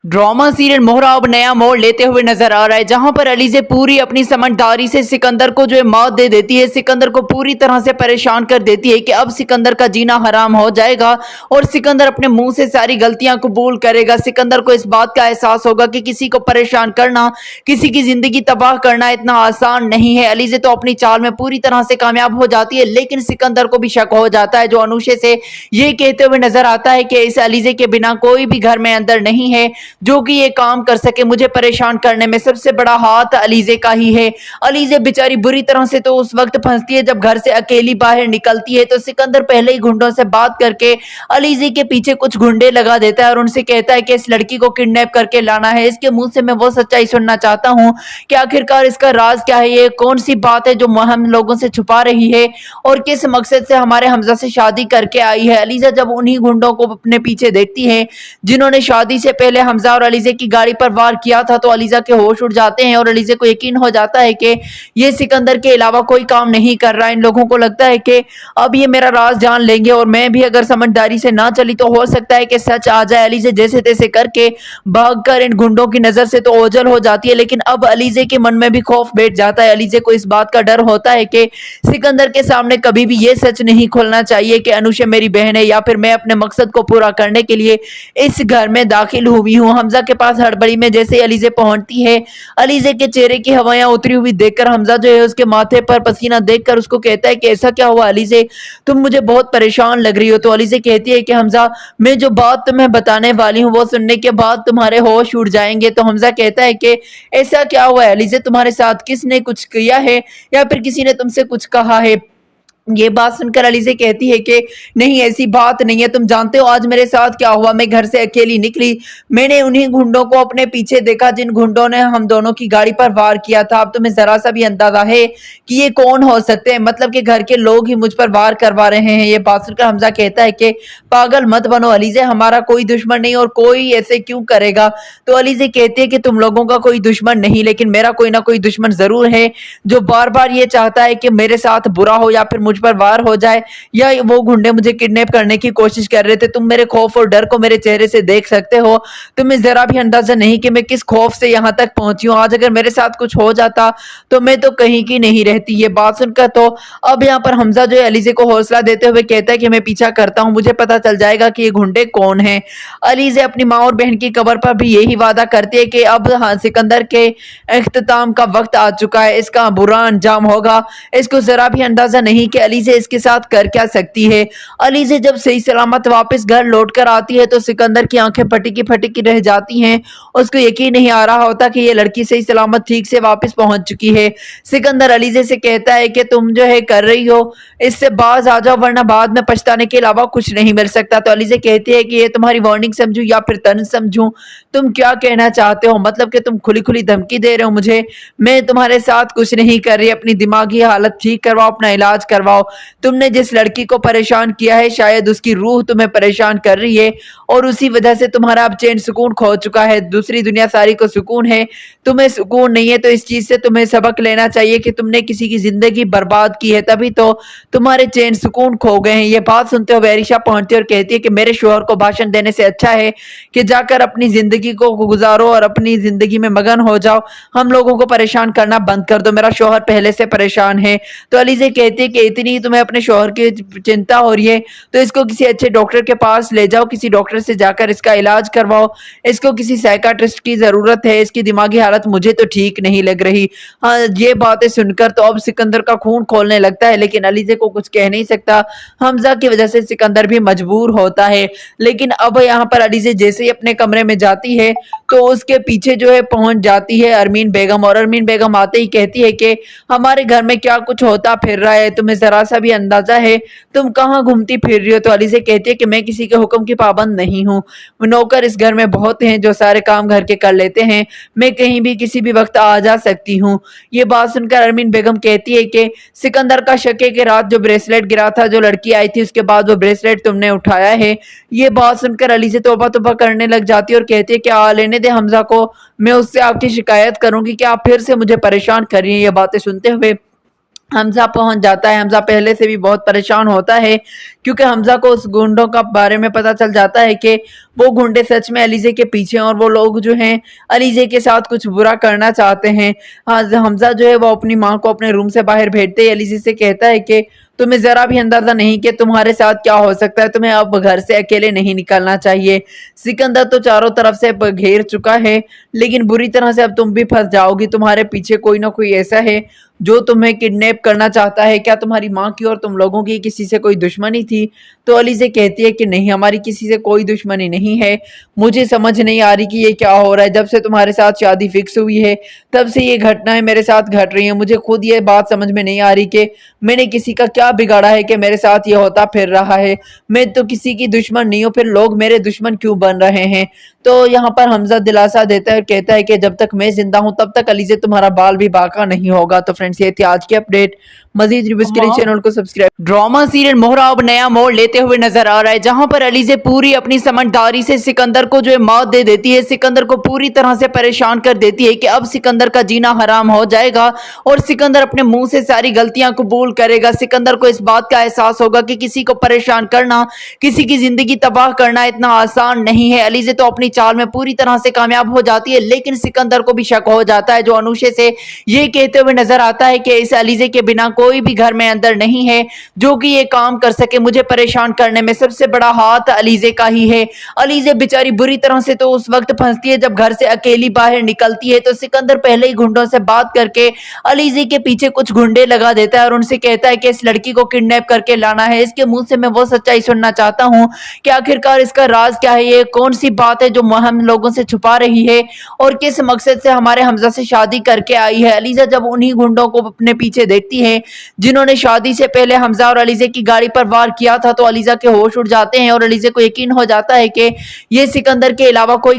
Drama serial मोहरा अब नया मोड़ लेते हुए नजर आ रहा है, जहां पर अलीज़े पूरी अपनी समझदारी से सिकंदर को जो है मौत दे देती है। सिकंदर को पूरी तरह से परेशान कर देती है कि अब सिकंदर का जीना हराम हो जाएगा और सिकंदर अपने मुंह से सारी गलतियां कबूल करेगा। सिकंदर को इस बात का एहसास होगा कि किसी को परेशान करना, किसी की जिंदगी तबाह करना इतना आसान नहीं है। अलीज़े तो अपनी चाल में पूरी तरह से कामयाब हो जाती है, लेकिन सिकंदर को भी शक हो जाता है, जो अनुषे से ये कहते हुए नजर आता है कि इस अलीज़े के बिना कोई भी घर में अंदर नहीं है जो कि ये काम कर सके। मुझे परेशान करने में सबसे बड़ा हाथ अलीज़े का ही है। अलीज़े बेचारी बुरी तरह से तो उस वक्त फंसती है जब घर से अकेली बाहर निकलती है, तो सिकंदर पहले ही गुंडों से बात करके अलीज़े के पीछे कुछ गुंडे लगा देता है और उनसे कहता है कि इस लड़की को किडनैप करके लाना है। इसके मुंह से मैं वो सच्चाई सुनना चाहता हूँ कि आखिरकार इसका राज क्या है, ये कौन सी बात है जो हम लोगों से छुपा रही है और किस मकसद से हमारे हमजा से शादी करके आई है। अलीज़ा जब उन्हीं गुंडों को अपने पीछे देखती है जिन्होंने शादी से पहले हमजा और अलीज़े की गाड़ी पर वार किया था, तो अलीज़ा के होश उड़ जाते हैं और अलीज़े को यकीन हो जाता है कि ये सिकंदर के अलावा कोई काम नहीं कर रहा है। इन लोगों को लगता है कि अब ये मेरा राज जान लेंगे और मैं भी अगर समझदारी से ना चली तो हो सकता है कि सच आ जाए। अलीज़े जैसे तैसे करके भागकर इन गुंडों की नजर से तो ओझल हो जाती है, लेकिन अब अलीज़े के मन में भी खौफ बैठ जाता है। अलीज़े को इस बात का डर होता है कि सिकंदर के सामने कभी भी ये सच नहीं खोलना चाहिए कि अनुषा मेरी बहन है, या फिर मैं अपने मकसद को पूरा करने के लिए इस घर में दाखिल हुई हूँ। हमजा के पास हड़बड़ी में जैसे अलीज़े पहुंचती है, अलीज़े के चेहरे की हवाएं उतरी हुई देखकर हमजा जो है उसके माथे पर पसीना देखकर उसको कहता है कि ऐसा क्या हुआ अलीज़े, तुम मुझे बहुत परेशान लग रही हो। तो अलीज़े कहती है कि हमजा, मैं जो बात तुम्हें बताने वाली हूँ वो सुनने के बाद तुम्हारे होश उड़ जाएंगे। तो हमजा कहता है कि ऐसा क्या हुआ है अलीज़े, तुम्हारे साथ किसने कुछ किया है या फिर किसी ने तुमसे कुछ कहा है। ये बात सुनकर अलीज़े कहती है कि नहीं, ऐसी बात नहीं है, तुम जानते हो आज मेरे साथ क्या हुआ। मैं घर से अकेली निकली, मैंने उन्हीं गुंडों को अपने पीछे देखा जिन गुंडों ने हम दोनों की गाड़ी पर वार किया था। अब तुम्हें जरा सा भी अंदाजा है कि ये कौन हो सकते हैं, मतलब कि घर के लोग ही मुझ पर वार करवा रहे हैं। ये बात सुनकर हमजा कहता है कि पागल मत बनो अलीज़े, हमारा कोई दुश्मन नहीं और कोई ऐसे क्यों करेगा। तो अलीज़े कहती है कि तुम लोगों का कोई दुश्मन नहीं, लेकिन मेरा कोई ना कोई दुश्मन जरूर है जो बार बार ये चाहता है कि मेरे साथ बुरा हो या फिर मुझ पर वार हो जाए, या वो गुंडे मुझे किडनैप करने की कोशिश कर रहे थे। तुम मेरे खौफ और डर को मेरे चेहरे से देख सकते हो, तुम्हें जरा भी अंदाजा नहीं कि मैं किस खौफ से यहाँ तक पहुंची हूँ। आज अगर मेरे साथ कुछ हो जाता तो मैं तो कहीं की नहीं रहती। ये बात सुनकर तो अब यहाँ पर हमजा जो है अलीज़े को हौसला देते हुए कहता है कि मैं पीछा करता हूँ, मुझे पता चल जाएगा कि ये गुंडे कौन है। अलीज़े अपनी माँ और बहन की कब्र पर भी यही वादा करती है कि अब सिकंदर के इख्तिताम का वक्त आ चुका है, इसका बुरा अंजाम होगा। इसको जरा भी अंदाजा नहीं कि अलीज़े इसके साथ कर क्या सकती है। अलीज़े जब सही सलामत वापस घर लौट कर आती है तो सिकंदर की आंखें फटी रह जाती हैं। उसको यकीन नहीं आ रहा होता कि ये लड़की सही सलामत ठीक से वापस पहुंच चुकी है। सिकंदर अलीज़े से कहता है कि तुम जो है कर रही हो इससे बाज आ जाओ, वरना बाद में पछताने के अलावा कुछ नहीं मिल सकता। तो अलीज़े कहती है कि ये तुम्हारी वार्निंग समझूं या फिर तंज समझूं, तुम क्या कहना चाहते हो, मतलब कि तुम खुली खुली धमकी दे रहे हो मुझे। मैं तुम्हारे साथ कुछ नहीं कर रही, अपनी दिमागी हालत ठीक करवाओ, अपना इलाज करवाओ। तुमने जिस लड़की को परेशान किया है शायद उसकी रूह तुम्हें परेशान कर रही है और उसी वजह से तुम्हारा अब चैन सुकून खो चुका है। दूसरी दुनिया सारी को सुकून है, तुम्हें सुकून नहीं है। तो इस चीज से तुम्हें सबक लेना चाहिए कि तुमने किसी की जिंदगी बर्बाद की है, तभी तो तुम्हारे चैन सुकून खो गए हैं। ये बात सुनते हुए एरिशा पहुंचती है और कहती है कि मेरे शोहर को भाषण देने से अच्छा है कि जाकर अपनी जिंदगी को गुजारो और अपनी जिंदगी में मगन हो जाओ, हम लोगों को परेशान करना बंद कर दो, मेरा शोहर पहले से परेशान है। तो अलीज़े कहती है कि इतनी ही तुम्हें अपने शोहर की चिंता हो रही है तो इसको किसी अच्छे डॉक्टर के पास ले जाओ, किसी डॉक्टर से जाकर इसका इलाज करवाओ, इसको किसी साइकाट्रिस्ट की जरूरत है, इसकी दिमागी हालत मुझे तो ठीक नहीं लग रही। हाँ, ये बातें सुनकर तो अब सिकंदर का खून खोलने लगता है, लेकिन अलीज़े को कुछ कह नहीं सकता। हमजा की वजह से सिकंदर भी मजबूर होता है। लेकिन अब यहाँ पर अलीज़े जैसे ही अपने कमरे में जाती है तो उसके पीछे जो है पहुंच जाती है अरमीन बेगम, और अरमीन बेगम आते ही कहती है कि हमारे घर में क्या कुछ होता फिर रहा है, तुम्हें जरा सा भी अंदाजा है, तुम कहाँ घूमती फिर रही हो। तो अलीज़े कहती है कि मैं किसी के हुक्म की पाबंद नहीं हूँ, नौकर इस घर में बहुत हैं जो सारे काम घर के कर लेते हैं, मैं कहीं भी किसी भी वक्त आ जा सकती हूँ। ये बात सुनकर अरमीन बेगम कहती है कि सिकंदर का शक है कि रात जो ब्रेसलेट गिरा था, जो लड़की आई थी उसके बाद वो ब्रेसलेट तुमने उठाया है। ये बात सुनकर अलीज़े तौबा तौबा करने लग जाती है और कहती है कि आ लेने दे हमजा को, मैं उससे आपकी शिकायत करूंगी कि आप फिर से मुझे परेशान कर रही हैं। ये बातें सुनते हुए हमजा पहुंच जाता है। हमजा पहले से भी बहुत परेशान होता है क्योंकि हमजा को उस गुंडों का बारे में पता चल जाता है कि वो गुंडे सच में अलीजे के पीछे हैं और वो लोग जो हैं अलीजे के साथ कुछ बुरा करना चाहते हैं। हाँ, हमजा जो है वो अपनी माँ को अपने रूम से बाहर भेजते ही अलीजे से कहता है कि तुम्हें जरा भी अंदाजा नहीं कि तुम्हारे साथ क्या हो सकता है, तुम्हें अब घर से अकेले नहीं निकलना चाहिए। सिकंदर तो चारों तरफ से घेर चुका है, लेकिन बुरी तरह से अब तुम भी फंस जाओगी। तुम्हारे पीछे कोई ना कोई ऐसा है जो तुम्हें किडनैप करना चाहता है। क्या तुम्हारी माँ की और तुम लोगों की किसी से कोई दुश्मनी थी? तो अलीजे कहती है कि नहीं, हमारी किसी से कोई दुश्मनी नहीं है। मुझे समझ नहीं आ रही कि ये क्या हो रहा है। जब से तुम्हारे साथ शादी फिक्स हुई है तब से ये घटनाएं मेरे साथ घट रही हैं। मुझे खुद ये बात समझ में नहीं आ रही कि मैंने किसी का क्या बिगाड़ा है कि मेरे साथ ये होता फिर रहा है। मैं तो किसी की दुश्मन नहीं हूँ, फिर लोग मेरे दुश्मन क्यों बन रहे हैं? तो यहाँ पर हमजा दिलासा देता है और कहता है कि जब तक मैं जिंदा हूँ तब तक अलीजे तुम्हारा बाल भी बाका नहीं होगा। तो फ्रेंड्स, ये थी आज की अपडेट। मजीद रिव्यूज के लिए चैनल को सब्सक्राइब। ड्रामा सीरियल मोहरा अब नया मोड़ लेते हुए नजर आ रहा है, जहां पर अलीजे पूरी अपनी समझदारी से सिकंदर को जो है मौत दे देती है। सिकंदर को पूरी तरह से परेशान कर देती है कि अब सिकंदर का जीना हराम हो जाएगा और सिकंदर अपने मुंह से सारी गलतियां कबूल करेगा। सिकंदर को इस बात का एहसास होगा कि किसी को परेशान करना, किसी की जिंदगी तबाह करना इतना आसान नहीं है। अलीजे तो अपनी चाल में पूरी तरह से कामयाब हो जाती है, लेकिन सिकंदर को भी शक हो जाता है, जो अनुषे से ये कहते हुए नजर आता है कि इस अलीजे के बिना कोई भी घर में अंदर नहीं है जो कि ये काम कर सके। मुझे परेशान करने में सबसे बड़ा हाथ अलीजे का ही है। अलीजे बेचारी बुरी तरह से तो उस वक्त फंसती है जब घर से अकेली बाहर निकलती है। तो सिकंदर पहले ही गुंडों से बात करके अलीजे के पीछे कुछ गुंडे लगा देता है और उनसे कहता है कि इस लड़की को किडनैप करके लाना है। इसके मुंह से मैं वो सच्चाई सुनना चाहता हूँ कि आखिरकार इसका राज क्या है, ये कौन सी बात है जो हम लोगों से छुपा रही है और किस मकसद से हमारे हमजा से शादी करके आई है। अलीजा जब उन्हीं गुंडों को अपने पीछे देखती है जिन्होंने शादी से पहले हमजा और अलीजे की गाड़ी पर वार किया था, तो अलीजा के होश उड़ जाते हैं और अलीजे को यकीन हो जाता है कि ये सिकंदर के अलावा कोई